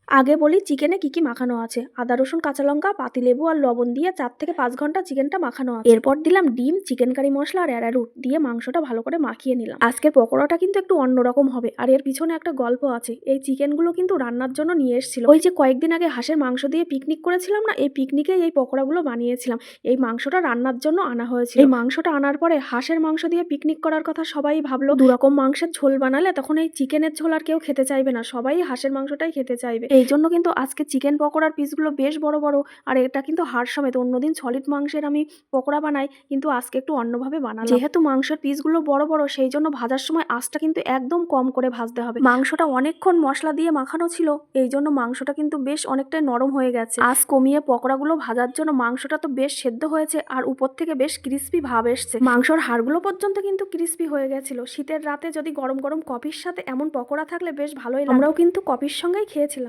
আগে বলি চিকেনে কি কি মাখানো আছে। আদা রসুন কাঁচা লঙ্কা পাতিলেবু আর লবণ দিয়ে 4 থেকে 5 ঘন্টা চিকেনটা মাখানো আছে। এরপর দিলাম ডিম, চিকেন কারি মশলা আর অ্যারারুট দিয়ে মাংসটা ভালো করে মাখিয়ে নিলাম। আজকের পকোড়াটা কিন্তু একটু অন্যরকম হবে, আর এর পিছনে একটা গল্প আছে। এই চিকেনগুলো কিন্তু রান্নার জন্য নিয়ে এসেছিল। ওই যে কয়েকদিন আগে হাঁসের মাংস দিয়ে পিকনিক করেছিলাম না, এই পিকনিকে এই পকোড়াগুলো বানিয়েছিলাম। এই মাংসটা রান্নার জন্য আনা হয়েছিল। এই মাংসটা আনার পরে হাঁসের মাংস দিয়ে পিকনিক করার কথা সবাই ভাবলো। দুরকম মাংসের ঝোল বানালে তখন এই চিকেনের ঝোল আর কেউ খেতে চাইবে না, সবাই হাঁসের মাংসটাই খেতে চাইবে। এই জন্য কিন্তু আজকে চিকেন পকোড়ার পিসগুলো বেশ বড় বড়, আর এটা কিন্তু হাড় সমেত। অন্যদিন সলিড মাংসের আমি পকোড়া বানাই, কিন্তু আজকে একটু অন্যভাবে বানালাম। যেহেতু মাংসের পিসগুলো বড় বড়, সেই জন্য ভাজার সময় আঁচটা কিন্তু একদম কম করে ভাজতে হবে। মাংসটা অনেকক্ষণ মশলা দিয়ে মাখানো ছিল, এই জন্য মাংসটা কিন্তু বেশ অনেকটাই নরম হয়ে গেছে। আঁচ কমিয়ে পকোড়াগুলো ভাজার জন্য মাংসটা তো বেশ সেদ্ধ হয়েছে, আর উপর থেকে বেশ ক্রিস্পি ভাব এসছে। মাংসর হাড়গুলো পর্যন্ত কিন্তু ক্রিস্পি হয়ে গেছিল। শীতের রাতে যদি গরম গরম কফির সাথে এমন পকোড়া থাকলে বেশ ভালোই লাগে। আমরাও কিন্তু কফির সঙ্গেই খেয়েছিলাম।